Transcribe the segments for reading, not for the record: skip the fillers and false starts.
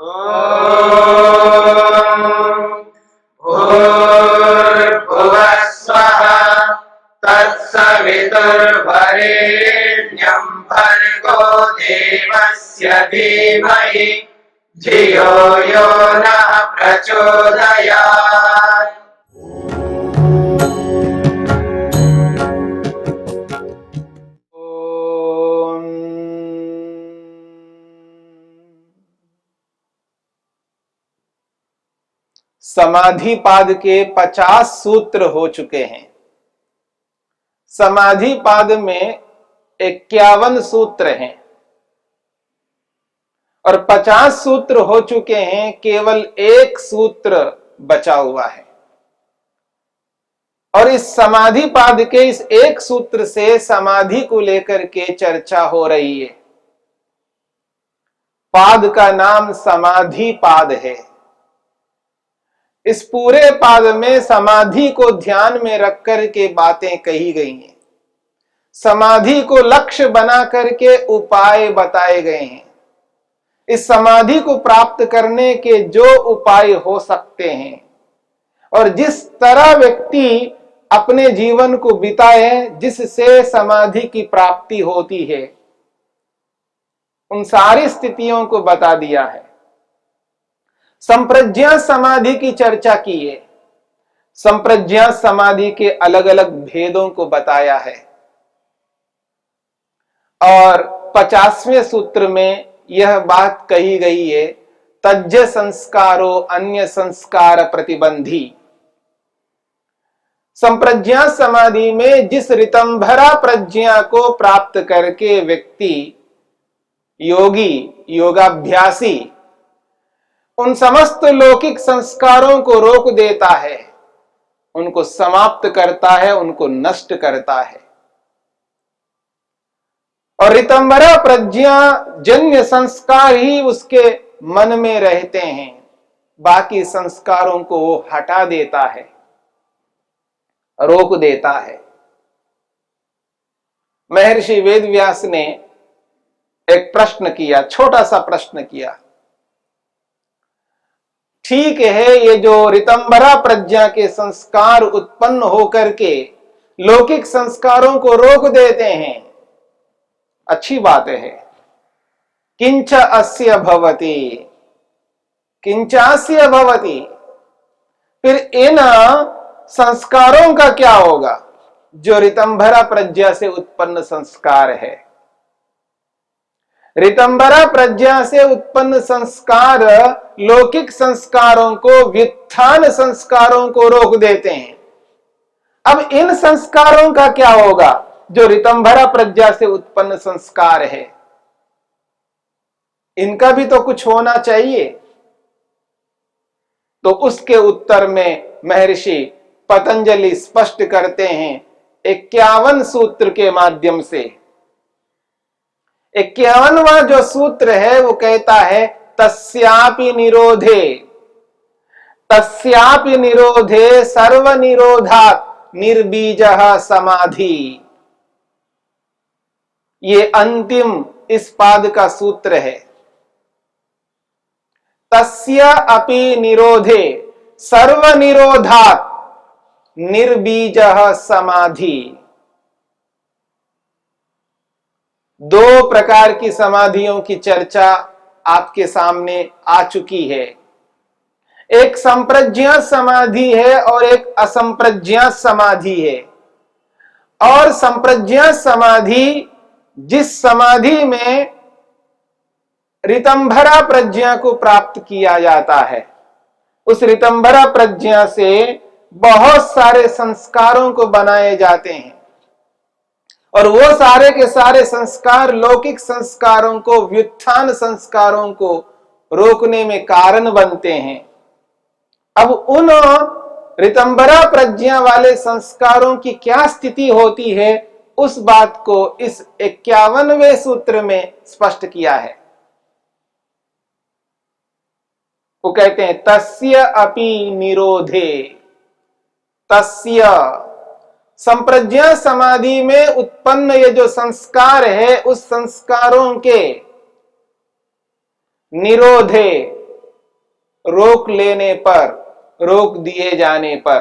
भूर्भुवः स्वः तत्सवितुर्वरेण्यं भर्गो देवस्य धीमहि धियो यो नः प्रचोदयात्। समाधि पाद के 50 सूत्र हो चुके हैं। समाधि पाद में 51 सूत्र हैं और 50 सूत्र हो चुके हैं, केवल एक सूत्र बचा हुआ है। और इस समाधि पाद के इस एक सूत्र से समाधि को लेकर के चर्चा हो रही है। पाद का नाम समाधि पाद है। इस पूरे पाद में समाधि को ध्यान में रख कर के बातें कही गई हैं। समाधि को लक्ष्य बना करके उपाय बताए गए हैं। इस समाधि को प्राप्त करने के जो उपाय हो सकते हैं और जिस तरह व्यक्ति अपने जीवन को बिताए जिससे समाधि की प्राप्ति होती है, उन सारी स्थितियों को बता दिया है। संप्रज्ञा समाधि की चर्चा की है। संप्रज्ञा समाधि के अलग अलग भेदों को बताया है। और 50वें सूत्र में यह बात कही गई है, तज्ज संस्कारो अन्य संस्कार प्रतिबंधी। संप्रज्ञा समाधि में जिस ऋतंभरा प्रज्ञा को प्राप्त करके व्यक्ति योगी योगाभ्यासी उन समस्त लौकिक संस्कारों को रोक देता है, उनको समाप्त करता है, उनको नष्ट करता है। और ऋतंभरा प्रज्ञा जन्य संस्कार ही उसके मन में रहते हैं, बाकी संस्कारों को वो हटा देता है, रोक देता है। महर्षि वेदव्यास ने एक प्रश्न किया, छोटा सा प्रश्न किया। ठीक है, ये जो ऋतंभरा प्रज्ञा के संस्कार उत्पन्न होकर के लौकिक संस्कारों को रोक देते हैं, अच्छी बात है। किंच अस्य भवति, किंचास्य भवति, फिर इन संस्कारों का क्या होगा जो ऋतंभरा प्रज्ञा से उत्पन्न संस्कार है। ऋतंभरा प्रज्ञा से उत्पन्न संस्कार लौकिक संस्कारों को, व्युत्थान संस्कारों को रोक देते हैं। अब इन संस्कारों का क्या होगा जो ऋतंभरा प्रज्ञा से उत्पन्न संस्कार है, इनका भी तो कुछ होना चाहिए। तो उसके उत्तर में महर्षि पतंजलि स्पष्ट करते हैं 51 सूत्र के माध्यम से। 51वां जो सूत्र है वो कहता है, तस्यापि निरोधे, तस्यापि निरोधे सर्व निरोधात् निर्बीजः समाधि। ये अंतिम इस पाद का सूत्र है। तस्य अपि निरोधे सर्व निरोधात् निर्बीजः समाधि। दो प्रकार की समाधियों की चर्चा आपके सामने आ चुकी है। एक संप्रज्ञा समाधि है और एक असंप्रज्ञा समाधि है। और संप्रज्ञा समाधि जिस समाधि में ऋतंभरा प्रज्ञा को प्राप्त किया जाता है, उस ऋतंभरा प्रज्ञा से बहुत सारे संस्कारों को बनाए जाते हैं और वो सारे के सारे संस्कार लौकिक संस्कारों को, व्युत्थान संस्कारों को रोकने में कारण बनते हैं। अब उन ऋतंभरा प्रज्ञा वाले संस्कारों की क्या स्थिति होती है, उस बात को इस 51वें सूत्र में स्पष्ट किया है। वो कहते हैं, तस्य अपि निरोधे, तस्य संप्रज्ञा समाधि में उत्पन्न ये जो संस्कार है, उस संस्कारों के निरोधे, रोक लेने पर, रोक दिए जाने पर,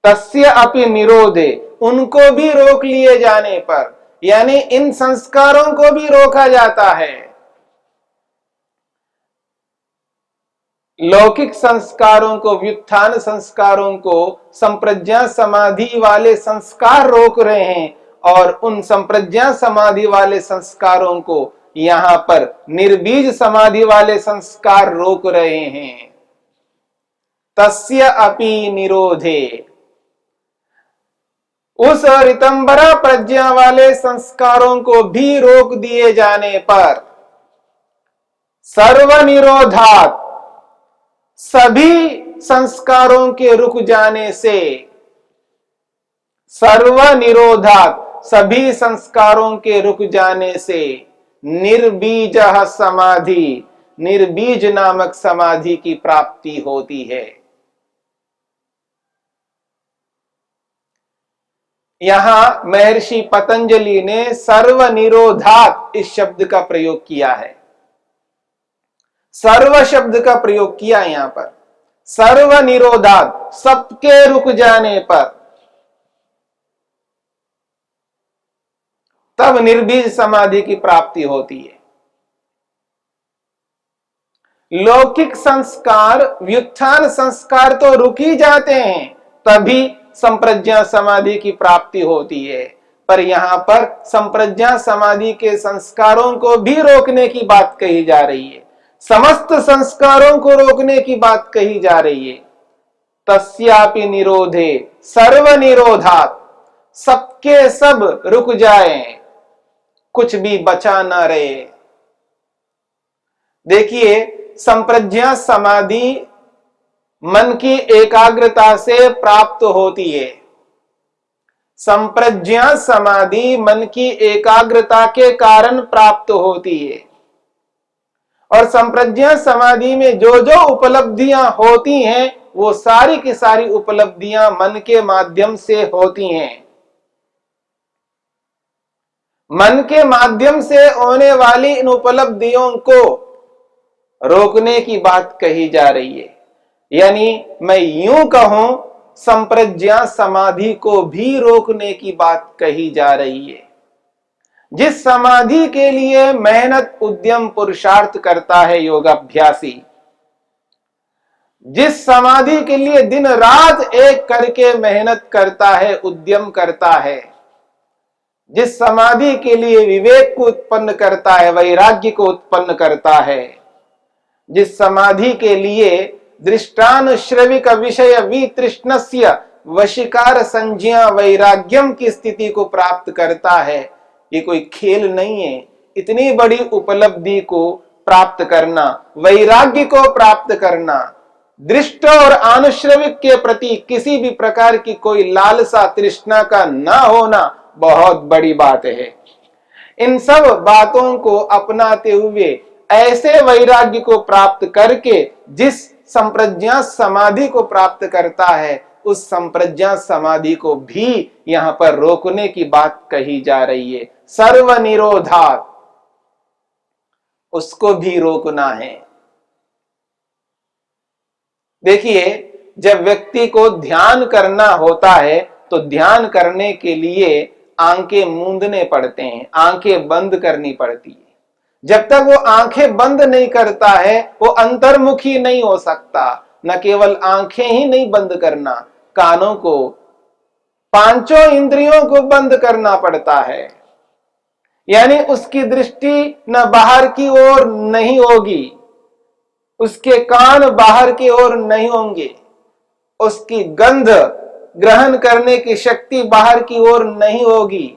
तस्य अपि निरोधे, उनको भी रोक लिए जाने पर, यानी इन संस्कारों को भी रोका जाता है। लौकिक संस्कारों को, व्युत्थान संस्कारों को संप्रज्ञा समाधि वाले संस्कार रोक रहे हैं, और उन संप्रज्ञा समाधि वाले संस्कारों को यहां पर निर्बीज समाधि वाले संस्कार रोक रहे हैं। तस्य अपि निरोधे, उस ऋतंबरा प्रज्ञा वाले संस्कारों को भी रोक दिए जाने पर, सर्वनिरोधात्, सभी संस्कारों के रुक जाने से, सर्वनिरोधात्, सभी संस्कारों के रुक जाने से, निर्बीजः समाधि, निर्बीज नामक समाधि की प्राप्ति होती है। यहां महर्षि पतंजलि ने सर्वनिरोधात् इस शब्द का प्रयोग किया है, सर्व शब्द का प्रयोग किया यहां पर। सर्वनिरोधात्, सबके रुक जाने पर, तब निर्बीज समाधि की प्राप्ति होती है। लौकिक संस्कार, व्युत्थान संस्कार तो रुक ही जाते हैं, तभी संप्रज्ञा समाधि की प्राप्ति होती है। पर यहां पर संप्रज्ञा समाधि के संस्कारों को भी रोकने की बात कही जा रही है, समस्त संस्कारों को रोकने की बात कही जा रही है। तस्यापि निरोधे सर्वनिरोधात्, सबके सब रुक जाएं, कुछ भी बचा ना रहे। देखिए, संप्रज्ञा समाधि मन की एकाग्रता से प्राप्त होती है। संप्रज्ञा समाधि मन की एकाग्रता के कारण प्राप्त होती है, और संप्रज्ञा समाधि में जो जो उपलब्धियां होती हैं, वो सारी की सारी उपलब्धियां मन के माध्यम से होती हैं। मन के माध्यम से होने वाली इन उपलब्धियों को रोकने की बात कही जा रही है। यानी मैं यूं कहूं, संप्रज्ञा समाधि को भी रोकने की बात कही जा रही है। जिस समाधि के लिए मेहनत, उद्यम, पुरुषार्थ करता है योगाभ्यासी, जिस समाधि के लिए दिन रात एक करके मेहनत करता है, उद्यम करता है, जिस समाधि के लिए विवेक को उत्पन्न करता है, वैराग्य को उत्पन्न करता है, जिस समाधि के लिए दृष्टानुश्रविक विषय वितृष्णस्य वशीकार संज्ञा वैराग्यम की स्थिति को प्राप्त करता है, ये कोई खेल नहीं है। इतनी बड़ी उपलब्धि को प्राप्त करना, वैराग्य को प्राप्त करना, दृष्ट और अनुश्रविक के प्रति किसी भी प्रकार की कोई लालसा, तृष्णा का ना होना बहुत बड़ी बात है। इन सब बातों को अपनाते हुए ऐसे वैराग्य को प्राप्त करके जिस संप्रज्ञा समाधि को प्राप्त करता है, उस संप्रज्ञा समाधि को भी यहां पर रोकने की बात कही जा रही है। सर्वनिरोधात्, उसको भी रोकना है। देखिए, जब व्यक्ति को ध्यान करना होता है तो ध्यान करने के लिए आंखें मूंदने पड़ते हैं, आंखें बंद करनी पड़ती है। जब तक वो आंखें बंद नहीं करता है, वो अंतर्मुखी नहीं हो सकता। न केवल आंखें ही नहीं बंद करना, कानों को, पांचों इंद्रियों को बंद करना पड़ता है। यानी उसकी दृष्टि न बाहर की ओर नहीं होगी, उसके कान बाहर की ओर नहीं होंगे, उसकी गंध ग्रहण करने की शक्ति बाहर की ओर नहीं होगी,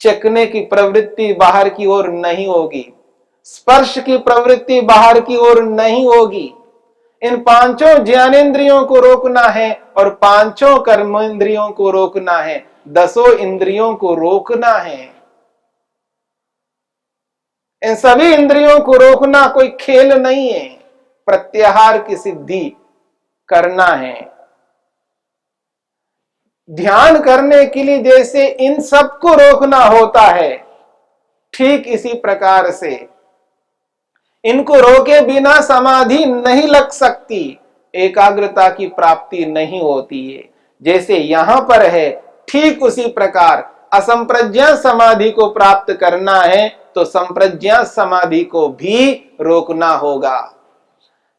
चखने की प्रवृत्ति बाहर की ओर नहीं होगी, स्पर्श की प्रवृत्ति बाहर की ओर नहीं होगी। इन पांचों ज्ञानेंद्रियों को रोकना है और पांचों कर्मेंद्रियों को रोकना है, 10 इंद्रियों को रोकना है। इन सभी इंद्रियों को रोकना कोई खेल नहीं है, प्रत्याहार की सिद्धि करना है। ध्यान करने के लिए जैसे इन सब को रोकना होता है, ठीक इसी प्रकार से इनको रोके बिना समाधि नहीं लग सकती, एकाग्रता की प्राप्ति नहीं होती है। जैसे यहां पर है, ठीक उसी प्रकार असंप्रज्ञा समाधि को प्राप्त करना है तो संप्रज्ञा समाधि को भी रोकना होगा।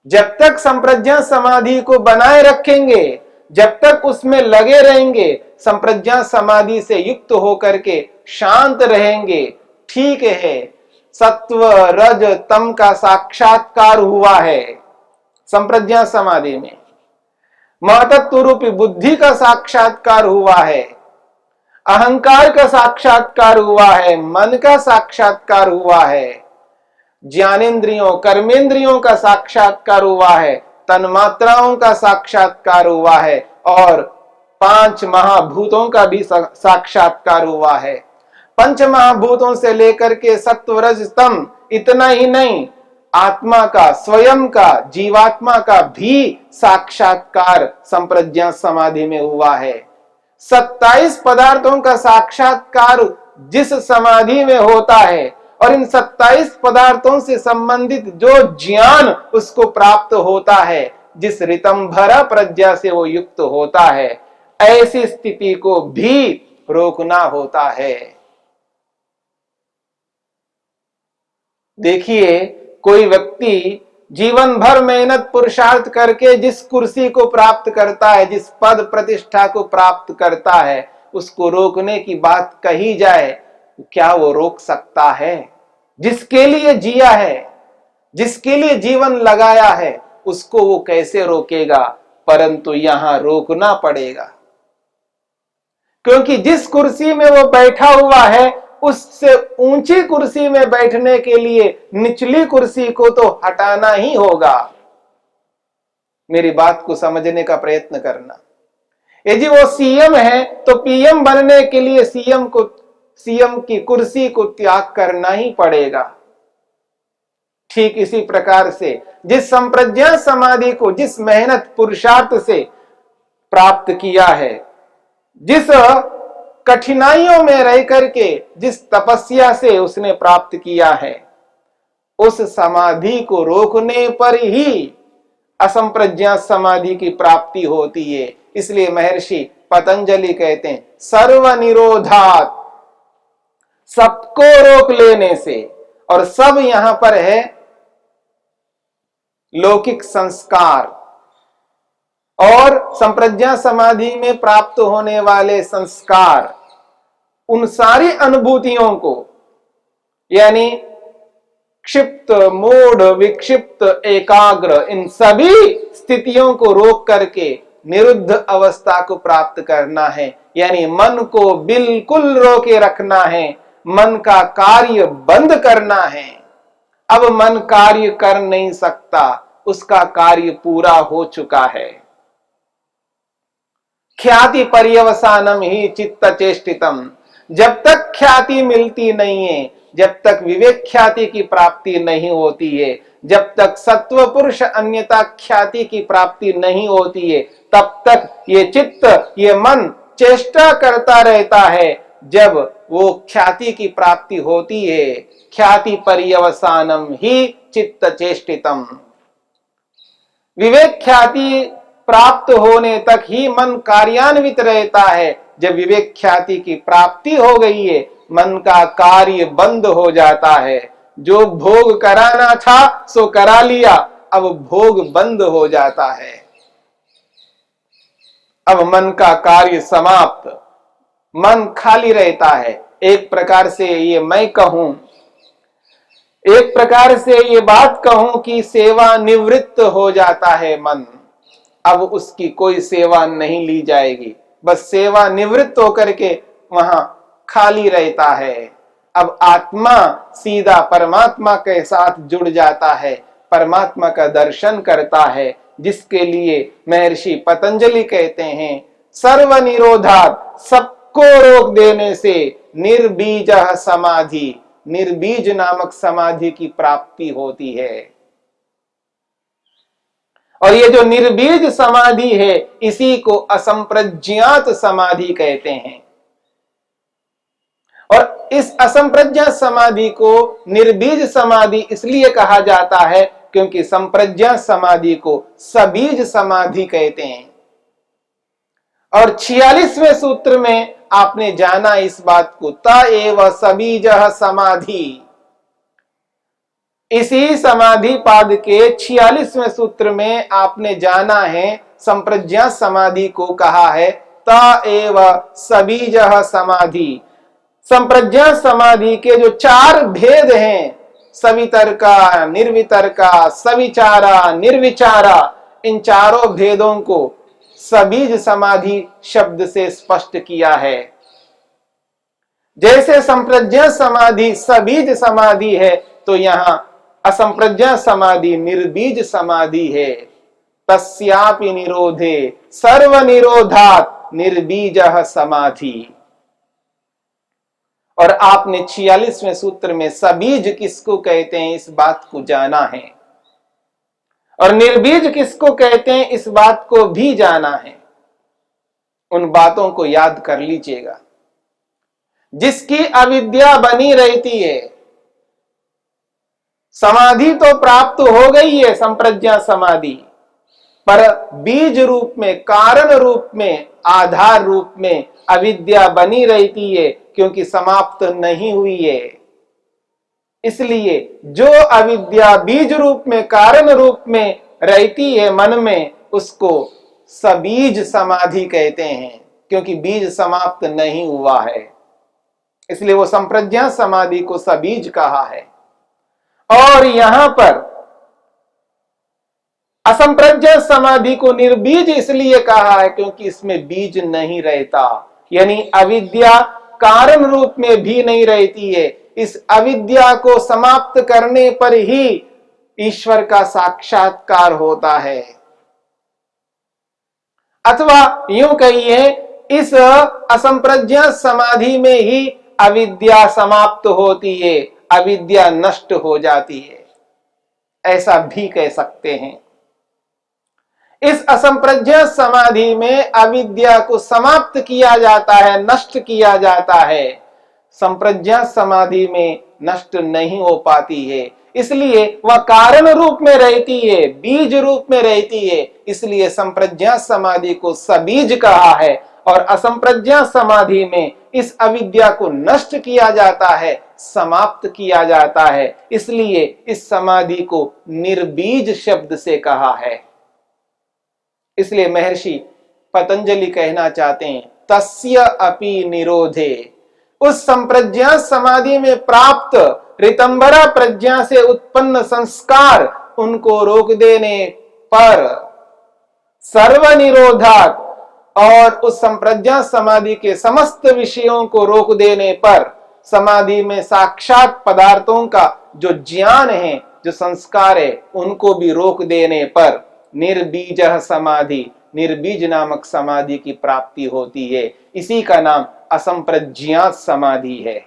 जब तक संप्रज्ञा समाधि को बनाए रखेंगे, जब तक उसमें लगे रहेंगे, संप्रज्ञा समाधि से युक्त होकर के शांत रहेंगे, ठीक है, सत्व रज तम का साक्षात्कार हुआ है संप्रज्ञा समाधि में, महतत्व रूपी बुद्धि का साक्षात्कार हुआ है, अहंकार का साक्षात्कार हुआ है, मन का साक्षात्कार हुआ है, ज्ञानेन्द्रियों कर्मेंद्रियों का साक्षात्कार हुआ है, तन्मात्राओं का साक्षात्कार हुआ है और 5 महाभूतों का भी साक्षात्कार हुआ है। 5 महाभूतों से लेकर के सत्व रज तम, इतना ही नहीं, आत्मा का, स्वयं का, जीवात्मा का भी साक्षात्कार संप्रज्ञा समाधि में हुआ है। 27 पदार्थों का साक्षात्कार जिस समाधि में होता है और इन 27 पदार्थों से संबंधित जो ज्ञान उसको प्राप्त होता है, जिस ऋतंभरा प्रज्ञा से वो युक्त होता है, ऐसी स्थिति को भी रोकना होता है। देखिए, कोई व्यक्ति जीवन भर मेहनत पुरुषार्थ करके जिस कुर्सी को प्राप्त करता है, जिस पद प्रतिष्ठा को प्राप्त करता है, उसको रोकने की बात कही जाए, क्या वो रोक सकता है? जिसके लिए जिया है, जिसके लिए जीवन लगाया है, उसको वो कैसे रोकेगा? परंतु यहां रोकना पड़ेगा, क्योंकि जिस कुर्सी में वो बैठा हुआ है उससे ऊंची कुर्सी में बैठने के लिए निचली कुर्सी को तो हटाना ही होगा। मेरी बात को समझने का प्रयत्न करना। यदि वो सीएम है तो पीएम बनने के लिए सीएम की कुर्सी को त्याग करना ही पड़ेगा। ठीक इसी प्रकार से जिस संप्रज्ञा समाधि को जिस मेहनत पुरुषार्थ से प्राप्त किया है, जिस कठिनाइयों में रह करके जिस तपस्या से उसने प्राप्त किया है, उस समाधि को रोकने पर ही असंप्रज्ञा समाधि की प्राप्ति होती है। इसलिए महर्षि पतंजलि कहते हैं, सर्वनिरोधात्, सबको रोक लेने से। और सब यहां पर है लौकिक संस्कार और संप्रज्ञा समाधि में प्राप्त होने वाले संस्कार, उन सारी अनुभूतियों को, यानी क्षिप्त, मूढ़, विक्षिप्त, एकाग्र, इन सभी स्थितियों को रोक करके निरुद्ध अवस्था को प्राप्त करना है। यानी मन को बिल्कुल रोके रखना है, मन का कार्य बंद करना है। अब मन कार्य कर नहीं सकता, उसका कार्य पूरा हो चुका है। ख्याति पर्यवसानम ही चित्त चेष्टितम, जब तक ख्याति मिलती नहीं है, जब तक विवेक ख्याति की प्राप्ति नहीं होती है, जब तक सत्व पुरुष अन्यता ख्याति की प्राप्ति नहीं होती है, तब तक ये चित्त, ये मन चेष्टा करता रहता है। जब वो ख्याति की प्राप्ति होती है, ख्याति पर्यवसानम ही चित्त चेष्टितम, विवेक ख्याति प्राप्त होने तक ही मन कार्यान्वित रहता है। जब विवेक ख्याति की प्राप्ति हो गई है, मन का कार्य बंद हो जाता है। जो भोग कराना था सो करा लिया, अब भोग बंद हो जाता है। अब मन का कार्य समाप्त, मन खाली रहता है। एक प्रकार से ये मैं कहूं, एक प्रकार से ये बात कहूं कि सेवा निवृत्त हो जाता है मन। अब उसकी कोई सेवा नहीं ली जाएगी, बस सेवा निवृत्त होकर के वहां खाली रहता है। अब आत्मा सीधा परमात्मा के साथ जुड़ जाता है, परमात्मा का दर्शन करता है, जिसके लिए महर्षि पतंजलि कहते हैं, सर्वनिरोधात्, सबको रोक देने से निर्बीज समाधि, निर्बीज नामक समाधि की प्राप्ति होती है। और ये जो निर्बीज समाधि है, इसी को असंप्रज्ञात समाधि कहते हैं। और इस असंप्रज्ञा समाधि को निर्बीज समाधि इसलिए कहा जाता है क्योंकि संप्रज्ञा समाधि को सबीज समाधि कहते हैं। और 46वें सूत्र में आपने जाना इस बात को, त एव सबीजः समाधि। इसी समाधि पाद के 46वें सूत्र में आपने जाना है संप्रज्ञा समाधि को कहा है त एव सबीजः समाधि। संप्रज्ञा समाधि के जो 4 भेद हैं, सवितर्का, निर्वितर्का, सविचारा, निर्विचारा, इन चारों भेदों को सबीज समाधि शब्द से स्पष्ट किया है। जैसे संप्रज्ञा समाधि सबीज समाधि है, तो यहां असंप्रज्ञा समाधि निर्बीज समाधि है। तस्यापि निरोधे सर्व निरोधात निर्बीजः समाधि। और आपने 46वें सूत्र में सबीज किसको कहते हैं इस बात को जाना है, और निर्बीज किसको कहते हैं इस बात को भी जाना है। उन बातों को याद कर लीजिएगा। जिसकी अविद्या बनी रहती है, समाधि तो प्राप्त हो गई है संप्रज्ञा समाधि, पर बीज रूप में, कारण रूप में, आधार रूप में अविद्या बनी रहती है क्योंकि समाप्त नहीं हुई है। इसलिए जो अविद्या बीज रूप में, कारण रूप में रहती है मन में, उसको सबीज समाधि कहते हैं क्योंकि बीज समाप्त नहीं हुआ है। इसलिए वो संप्रज्ञा समाधि को सबीज कहा है। और यहां पर असंप्रज्ञा समाधि को निर्बीज इसलिए कहा है क्योंकि इसमें बीज नहीं रहता, यानी अविद्या कारण रूप में भी नहीं रहती है। इस अविद्या को समाप्त करने पर ही ईश्वर का साक्षात्कार होता है। अथवा यूं कहिए, इस असंप्रज्ञा समाधि में ही अविद्या समाप्त होती है, अविद्या नष्ट हो जाती है, ऐसा भी कह सकते हैं। इस असंप्रज्ञा समाधि में अविद्या को समाप्त किया जाता है, नष्ट किया जाता है। संप्रज्ञा समाधि में नष्ट नहीं हो पाती है, इसलिए वह कारण रूप में रहती है, बीज रूप में रहती है। इसलिए संप्रज्ञा समाधि को सबीज कहा है। और असंप्रज्ञा समाधि में इस अविद्या को नष्ट किया जाता है, समाप्त किया जाता है। इसलिए इस समाधि को निर्बीज शब्द से कहा है। इसलिए महर्षि पतंजलि कहना चाहते हैं, तस्य अपि निरोधे, उस संप्रज्ञा समाधि में प्राप्त ऋतंबरा प्रज्ञा से उत्पन्न संस्कार उनको रोक देने पर, सर्व निरोधात, और उस संप्रज्ञा समाधि के समस्त विषयों को रोक देने पर, समाधि में साक्षात पदार्थों का जो ज्ञान है, जो संस्कार है, उनको भी रोक देने पर निर्बीजः समाधि, निर्बीज नामक समाधि की प्राप्ति होती है। इसी का नाम असंप्रज्ञात समाधि है।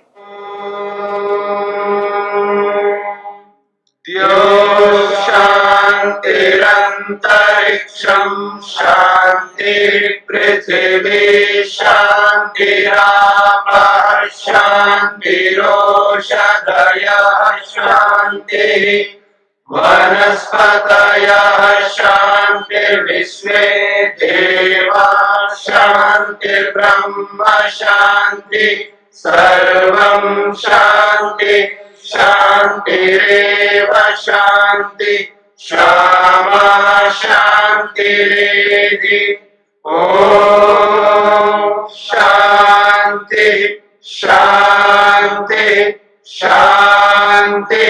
शांतिरंतरिक्षं शांति पृथिवी शांतिरापः शांतिरोषधयः शांति वनस्पतयः शांतिर्विश्वे देवाः शांतिर्ब्रह्म शांति सर्वं शांति शांतिरेव शांति क्षमा शांतिरेधि। ओम शांति शांति शांति।